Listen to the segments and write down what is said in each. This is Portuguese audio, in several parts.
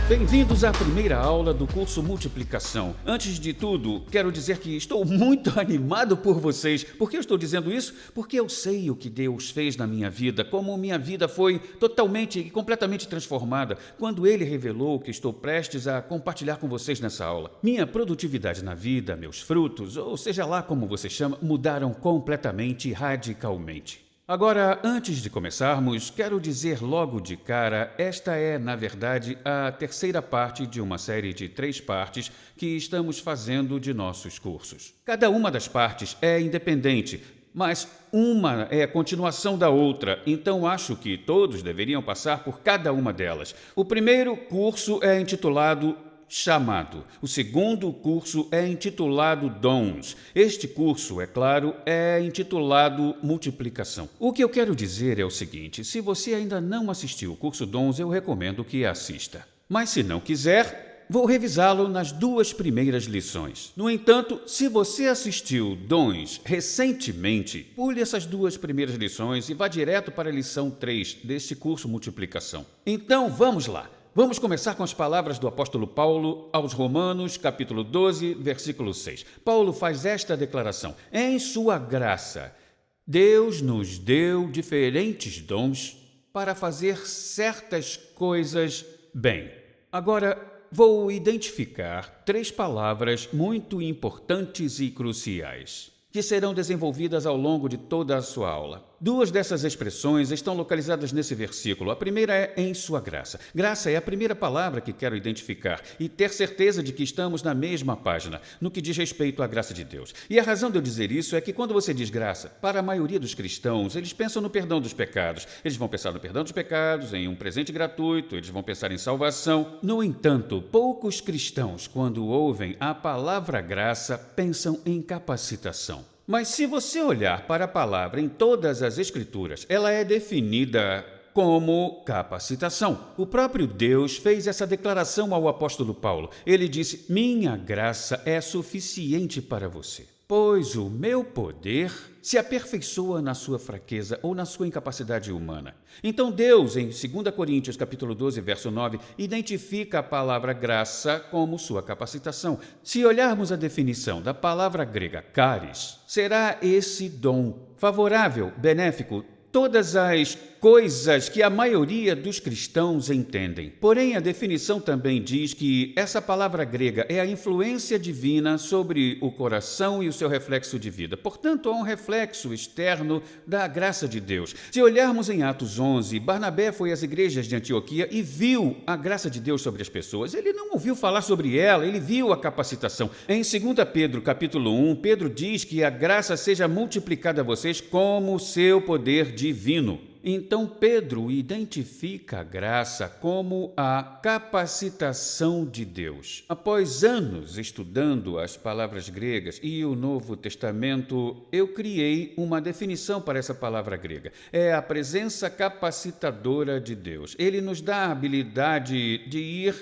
Bem-vindos à primeira aula do curso Multiplicação. Antes de tudo, quero dizer que estou muito animado por vocês. Por que eu estou dizendo isso? Porque eu sei o que Deus fez na minha vida, como minha vida foi totalmente e completamente transformada quando Ele revelou o que estou prestes a compartilhar com vocês nessa aula. Minha produtividade na vida, meus frutos, ou seja lá como você chama, mudaram completamente e radicalmente. Agora, antes de começarmos, quero dizer logo de cara, esta é, na verdade, a terceira parte de uma série de 3 partes que estamos fazendo de nossos cursos. Cada uma das partes é independente, mas uma é a continuação da outra, então acho que todos deveriam passar por cada uma delas. O primeiro curso é intitulado Chamado. O segundo curso é intitulado Dons. Este curso, é claro, é intitulado Multiplicação. O que eu quero dizer é o seguinte: se você ainda não assistiu o curso Dons, eu recomendo que assista. Mas se não quiser, vou revisá-lo nas 2 primeiras lições. No entanto, se você assistiu Dons recentemente, pule essas 2 primeiras lições e vá direto para a lição 3 deste curso Multiplicação. Então, vamos lá. Vamos começar com as palavras do apóstolo Paulo aos Romanos, capítulo 12, versículo 6. Paulo faz esta declaração: em sua graça, Deus nos deu diferentes dons para fazer certas coisas bem. Agora, vou identificar 3 palavras muito importantes e cruciais, que serão desenvolvidas ao longo de toda a sua aula. 2 dessas expressões estão localizadas nesse versículo. A primeira é em sua graça. Graça é a primeira palavra que quero identificar e ter certeza de que estamos na mesma página, no que diz respeito à graça de Deus. E a razão de eu dizer isso é que quando você diz graça, para a maioria dos cristãos, eles pensam no perdão dos pecados. Eles vão pensar no perdão dos pecados, em um presente gratuito, eles vão pensar em salvação. No entanto, poucos cristãos, quando ouvem a palavra graça, pensam em capacitação. Mas se você olhar para a palavra em todas as Escrituras, ela é definida como capacitação. O próprio Deus fez essa declaração ao apóstolo Paulo. Ele disse: minha graça é suficiente para você, pois o meu poder se aperfeiçoa na sua fraqueza ou na sua incapacidade humana. Então Deus, em 2 Coríntios capítulo 12, verso 9, identifica a palavra graça como sua capacitação. Se olharmos a definição da palavra grega charis, será esse dom favorável, benéfico, todas as coisas que a maioria dos cristãos entendem. Porém, a definição também diz que essa palavra grega é a influência divina sobre o coração e o seu reflexo de vida. Portanto, há um reflexo externo da graça de Deus. Se olharmos em Atos 11, Barnabé foi às igrejas de Antioquia e viu a graça de Deus sobre as pessoas. Ele não ouviu falar sobre ela, ele viu a capacitação. Em 2 Pedro, capítulo 1, Pedro diz que a graça seja multiplicada a vocês como o seu poder divino. Então, Pedro identifica a graça como a capacitação de Deus. Após anos estudando as palavras gregas e o Novo Testamento, eu criei uma definição para essa palavra grega. É a presença capacitadora de Deus. Ele nos dá a habilidade de ir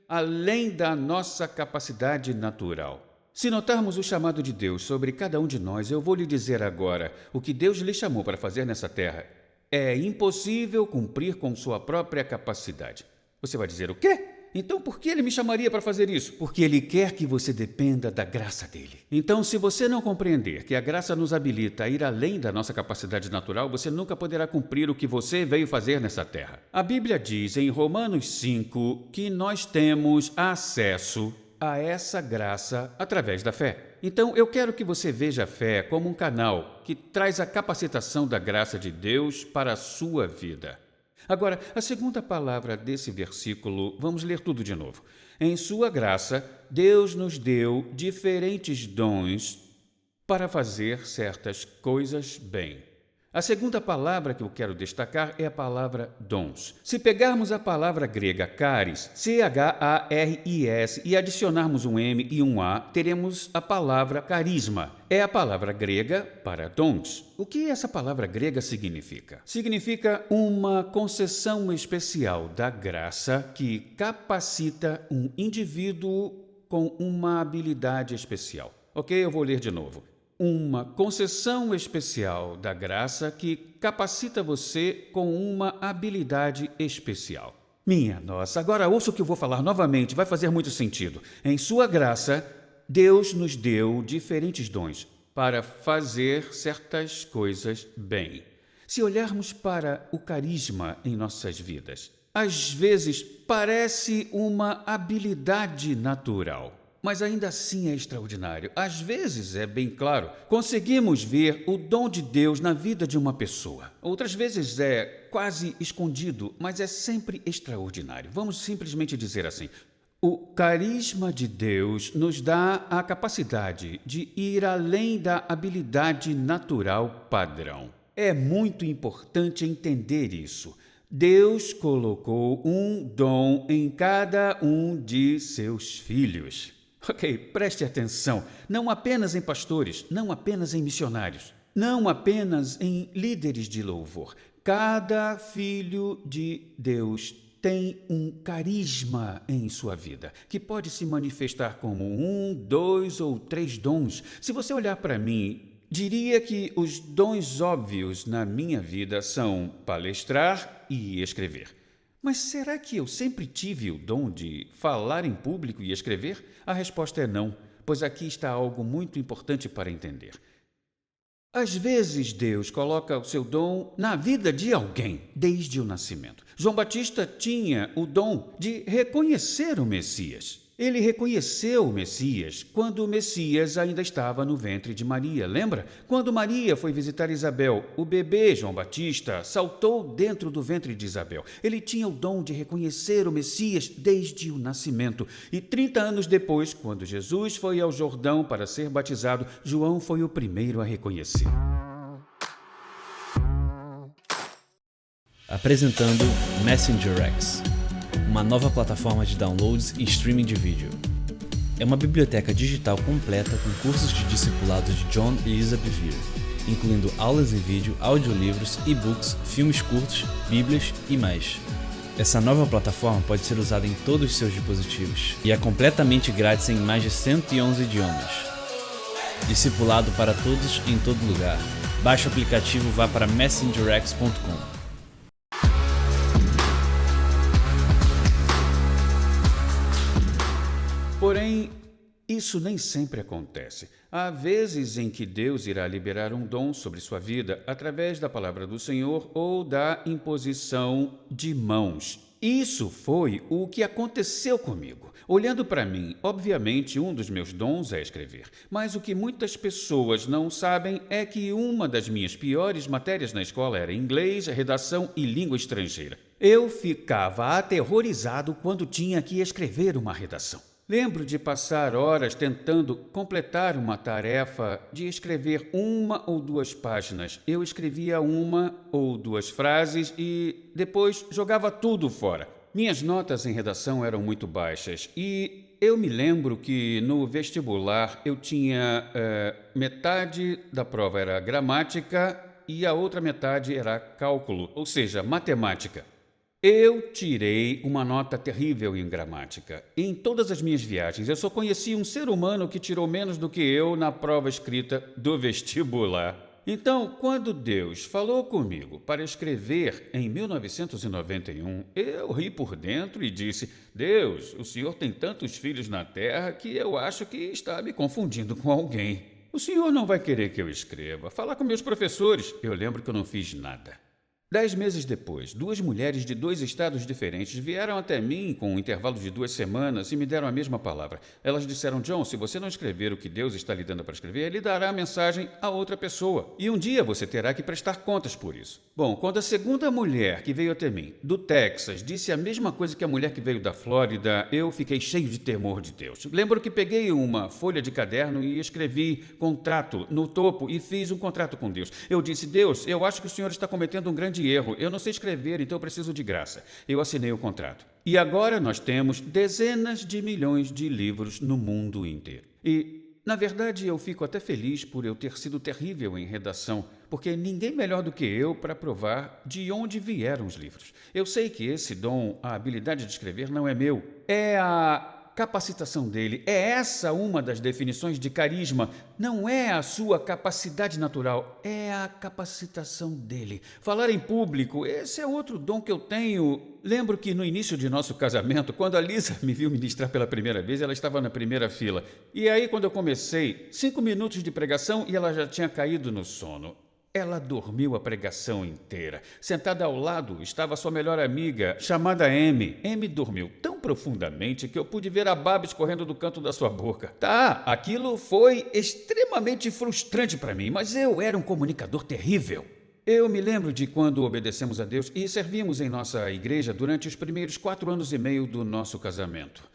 além da nossa capacidade natural. Se notarmos o chamado de Deus sobre cada um de nós, eu vou lhe dizer agora o que Deus lhe chamou para fazer nessa terra. É impossível cumprir com sua própria capacidade. Você vai dizer: o quê? Então por que ele me chamaria para fazer isso? Porque ele quer que você dependa da graça dele. Então, se você não compreender que a graça nos habilita a ir além da nossa capacidade natural, você nunca poderá cumprir o que você veio fazer nessa terra. A Bíblia diz em Romanos 5 que nós temos acesso a essa graça através da fé. Então, eu quero que você veja a fé como um canal que traz a capacitação da graça de Deus para a sua vida. Agora, a segunda palavra desse versículo, vamos ler tudo de novo. Em sua graça, Deus nos deu diferentes dons para fazer certas coisas bem. A segunda palavra que eu quero destacar é a palavra dons. Se pegarmos a palavra grega charis, C-H-A-R-I-S, e adicionarmos um M e um A, teremos a palavra carisma. É a palavra grega para dons. O que essa palavra grega significa? Significa uma concessão especial da graça que capacita um indivíduo com uma habilidade especial. Ok? Eu vou ler de novo. Uma concessão especial da graça que capacita você com uma habilidade especial. Minha nossa, agora ouça o que eu vou falar novamente, vai fazer muito sentido. Em sua graça, Deus nos deu diferentes dons para fazer certas coisas bem. Se olharmos para o carisma em nossas vidas, às vezes parece uma habilidade natural, mas ainda assim é extraordinário. Às vezes, é bem claro, conseguimos ver o dom de Deus na vida de uma pessoa. Outras vezes é quase escondido, mas é sempre extraordinário. Vamos simplesmente dizer assim: o carisma de Deus nos dá a capacidade de ir além da habilidade natural padrão. É muito importante entender isso. Deus colocou um dom em cada um de seus filhos. Ok, preste atenção. Não apenas em pastores, não apenas em missionários, não apenas em líderes de louvor. Cada filho de Deus tem um carisma em sua vida, que pode se manifestar como 1, 2 ou 3 dons. Se você olhar para mim, diria que os dons óbvios na minha vida são palestrar e escrever. Mas será que eu sempre tive o dom de falar em público e escrever? A resposta é não, pois aqui está algo muito importante para entender. Às vezes Deus coloca o seu dom na vida de alguém desde o nascimento. João Batista tinha o dom de reconhecer o Messias. Ele reconheceu o Messias quando o Messias ainda estava no ventre de Maria. Lembra? Quando Maria foi visitar Isabel, o bebê João Batista saltou dentro do ventre de Isabel. Ele tinha o dom de reconhecer o Messias desde o nascimento. E 30 anos depois, quando Jesus foi ao Jordão para ser batizado, João foi o primeiro a reconhecer. Apresentando Messenger X, uma nova plataforma de downloads e streaming de vídeo. É uma biblioteca digital completa com cursos de discipulado de John e Isa Bevere, incluindo aulas em vídeo, audiolivros, e-books, filmes curtos, bíblias e mais. Essa nova plataforma pode ser usada em todos os seus dispositivos e é completamente grátis em mais de 111 idiomas. Discipulado para todos em todo lugar. Baixe o aplicativo e vá para messengerx.com. Porém, isso nem sempre acontece. Há vezes em que Deus irá liberar um dom sobre sua vida através da palavra do Senhor ou da imposição de mãos. Isso foi o que aconteceu comigo. Olhando para mim, obviamente um dos meus dons é escrever, mas o que muitas pessoas não sabem é que uma das minhas piores matérias na escola era inglês, redação e língua estrangeira. Eu ficava aterrorizado quando tinha que escrever uma redação. Lembro de passar horas tentando completar uma tarefa de escrever 1 ou 2 páginas. Eu escrevia 1 ou 2 frases e depois jogava tudo fora. Minhas notas em redação eram muito baixas e eu me lembro que no vestibular eu tinha metade da prova era gramática e a outra metade era cálculo, ou seja, matemática. Eu tirei uma nota terrível em gramática. Em todas as minhas viagens, eu só conheci um ser humano que tirou menos do que eu na prova escrita do vestibular. Então, quando Deus falou comigo para escrever em 1991, eu ri por dentro e disse: Deus, o Senhor tem tantos filhos na terra que eu acho que está me confundindo com alguém. O Senhor não vai querer que eu escreva. Fala com meus professores. Eu lembro que eu não fiz nada. 10 meses depois, 2 mulheres de 2 estados diferentes vieram até mim com um intervalo de 2 semanas e me deram a mesma palavra. Elas disseram: John, se você não escrever o que Deus está lhe dando para escrever, Ele dará a mensagem a outra pessoa. E um dia você terá que prestar contas por isso. Bom, quando a segunda mulher que veio até mim, do Texas, disse a mesma coisa que a mulher que veio da Flórida, eu fiquei cheio de temor de Deus. Lembro que peguei uma folha de caderno e escrevi contrato no topo e fiz um contrato com Deus. Eu disse: Deus, eu acho que o Senhor está cometendo um grande erro. Eu não sei escrever, então eu preciso de graça. Eu assinei o contrato. E agora nós temos dezenas de milhões de livros no mundo inteiro. E, na verdade, eu fico até feliz por eu ter sido terrível em redação, porque ninguém melhor do que eu para provar de onde vieram os livros. Eu sei que esse dom, a habilidade de escrever, não é meu. É a capacitação dele. É essa uma das definições de carisma. Não é a sua capacidade natural, é a capacitação dele. Falar em público, esse é outro dom que eu tenho. Lembro que no início de nosso casamento, quando a Lisa me viu ministrar pela primeira vez, ela estava na primeira fila. E aí, quando eu comecei, 5 minutos de pregação e ela já tinha caído no sono. Ela dormiu a pregação inteira. Sentada ao lado estava sua melhor amiga, chamada Amy. Amy dormiu tão profundamente que eu pude ver a baba escorrendo do canto da sua boca. Tá, aquilo foi extremamente frustrante para mim, mas eu era um comunicador terrível. Eu me lembro de quando obedecemos a Deus e servimos em nossa igreja durante os primeiros 4 anos e meio do nosso casamento.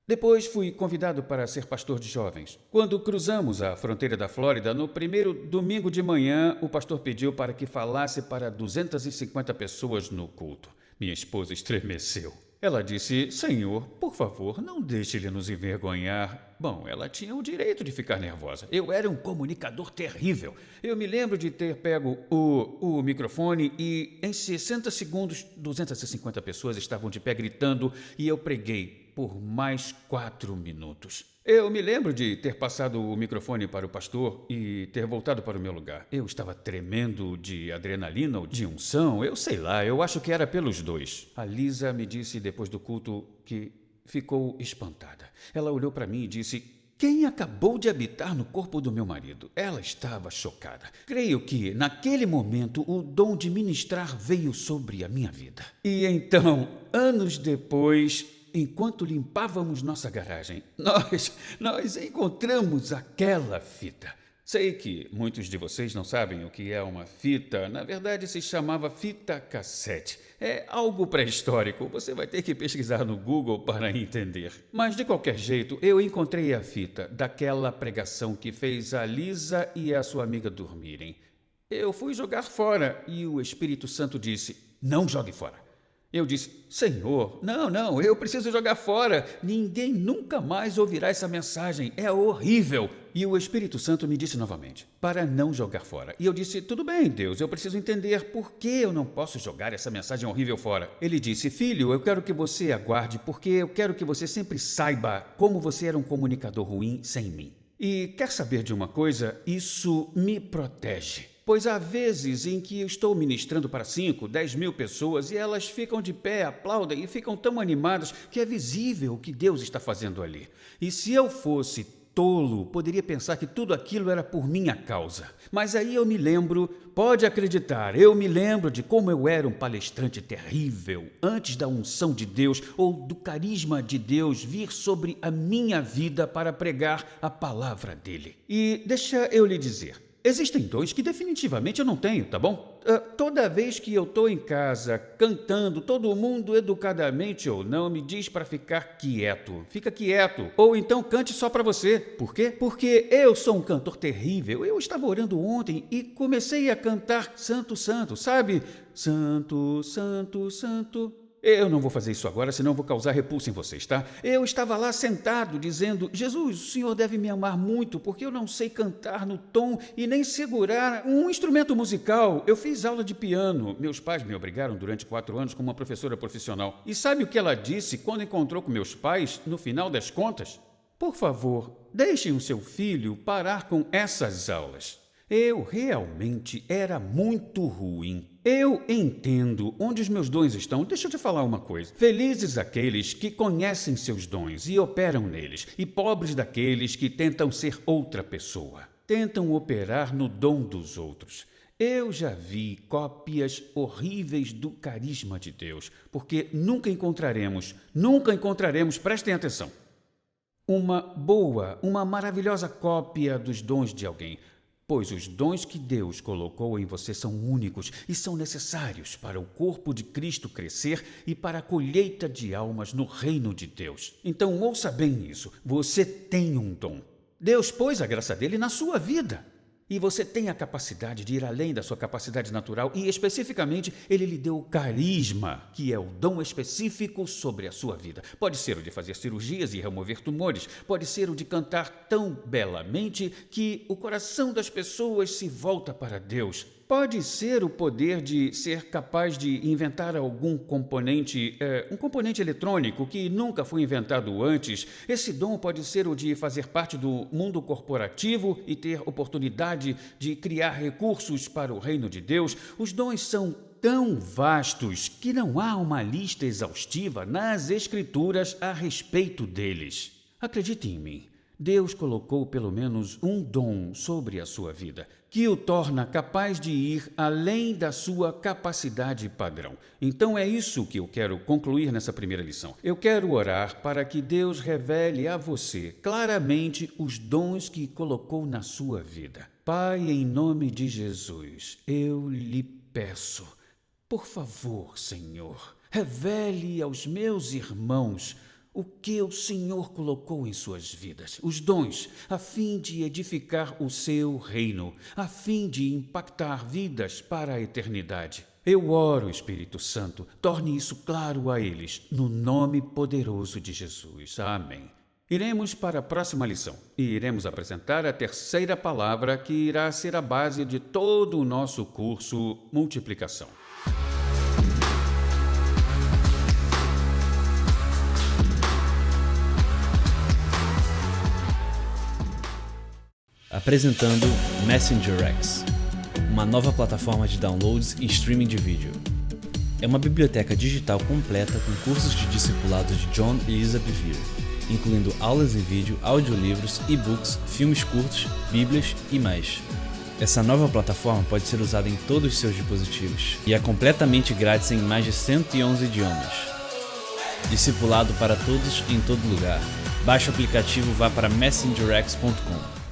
Depois fui convidado para ser pastor de jovens. Quando cruzamos a fronteira da Flórida, no primeiro domingo de manhã, o pastor pediu para que falasse para 250 pessoas no culto. Minha esposa estremeceu. Ela disse: Senhor, por favor, não deixe ele nos envergonhar. Bom, ela tinha o direito de ficar nervosa. Eu era um comunicador terrível. Eu me lembro de ter pego o microfone e, em 60 segundos, 250 pessoas estavam de pé gritando e eu preguei por mais 4 minutos. Eu me lembro de ter passado o microfone para o pastor e ter voltado para o meu lugar. Eu estava tremendo de adrenalina ou de unção, eu sei lá, eu acho que era pelos dois. A Lisa me disse depois do culto que ficou espantada. Ela olhou para mim e disse: quem acabou de habitar no corpo do meu marido? Ela estava chocada. Creio que, naquele momento, o dom de ministrar veio sobre a minha vida. E então, anos depois, enquanto limpávamos nossa garagem, nós encontramos aquela fita. Sei que muitos de vocês não sabem o que é uma fita. Na verdade, se chamava fita cassete. É algo pré-histórico. Você vai ter que pesquisar no Google para entender. Mas, de qualquer jeito, eu encontrei a fita daquela pregação que fez a Lisa e a sua amiga dormirem. Eu fui jogar fora e o Espírito Santo disse: não jogue fora. Eu disse: Senhor, não, eu preciso jogar fora. Ninguém nunca mais ouvirá essa mensagem. É horrível. E o Espírito Santo me disse novamente, para não jogar fora. E eu disse: tudo bem, Deus, eu preciso entender por que eu não posso jogar essa mensagem horrível fora. Ele disse: filho, eu quero que você aguarde, porque eu quero que você sempre saiba como você era um comunicador ruim sem mim. E quer saber de uma coisa? Isso me protege. Pois há vezes em que eu estou ministrando para 5, 10 mil pessoas e elas ficam de pé, aplaudem e ficam tão animadas que é visível o que Deus está fazendo ali. E se eu fosse tolo, poderia pensar que tudo aquilo era por minha causa. Mas aí eu me lembro, pode acreditar, eu me lembro de como eu era um palestrante terrível antes da unção de Deus ou do carisma de Deus vir sobre a minha vida para pregar a palavra dele. E deixa eu lhe dizer, existem dons que definitivamente eu não tenho, tá bom? Toda vez que eu estou em casa cantando, todo mundo, educadamente ou não, me diz para ficar quieto. Fica quieto. Ou então cante só para você. Por quê? Porque eu sou um cantor terrível. Eu estava orando ontem e comecei a cantar Santo, Santo, sabe? Santo, Santo, Santo. Eu não vou fazer isso agora, senão vou causar repulso em vocês, tá? Eu estava lá sentado dizendo: Jesus, o Senhor deve me amar muito, porque eu não sei cantar no tom e nem segurar um instrumento musical. Eu fiz aula de piano. Meus pais me obrigaram durante 4 anos como uma professora profissional. E sabe o que ela disse quando encontrou com meus pais, no final das contas? Por favor, deixem o seu filho parar com essas aulas. Eu realmente era muito ruim. Eu entendo onde os meus dons estão. Deixa eu te falar uma coisa. Felizes aqueles que conhecem seus dons e operam neles, e pobres daqueles que tentam ser outra pessoa. Tentam operar no dom dos outros. Eu já vi cópias horríveis do carisma de Deus, porque nunca encontraremos, prestem atenção, uma maravilhosa cópia dos dons de alguém. Pois os dons que Deus colocou em você são únicos e são necessários para o corpo de Cristo crescer e para a colheita de almas no reino de Deus. Então ouça bem isso, você tem um dom. Deus pôs a graça dele na sua vida. E você tem a capacidade de ir além da sua capacidade natural e, especificamente, ele lhe deu o carisma, que é o dom específico sobre a sua vida. Pode ser o de fazer cirurgias e remover tumores. Pode ser o de cantar tão belamente que o coração das pessoas se volta para Deus. Pode ser o poder de ser capaz de inventar algum componente, um componente eletrônico que nunca foi inventado antes. Esse dom pode ser o de fazer parte do mundo corporativo e ter oportunidade de criar recursos para o reino de Deus. Os dons são tão vastos que não há uma lista exaustiva nas Escrituras a respeito deles. Acredite em mim. Deus colocou pelo menos um dom sobre a sua vida, que o torna capaz de ir além da sua capacidade padrão. Então é isso que eu quero concluir nessa primeira lição. Eu quero orar para que Deus revele a você claramente os dons que colocou na sua vida. Pai, em nome de Jesus, eu lhe peço, por favor, Senhor, revele aos meus irmãos o que o Senhor colocou em suas vidas, os dons, a fim de edificar o seu reino, a fim de impactar vidas para a eternidade. Eu oro, Espírito Santo, torne isso claro a eles, no nome poderoso de Jesus. Amém. Iremos para a próxima lição e iremos apresentar a terceira palavra que irá ser a base de todo o nosso curso Multiplicação. Apresentando Messenger X, uma nova plataforma de downloads e streaming de vídeo. É uma biblioteca digital completa com cursos de discipulado de John e Isa Bevere, incluindo aulas em vídeo, audiolivros, e-books, filmes curtos, bíblias e mais. Essa nova plataforma pode ser usada em todos os seus dispositivos e é completamente grátis em mais de 111 idiomas. Discipulado para todos em todo lugar. Baixe o aplicativo e vá para messengerx.com.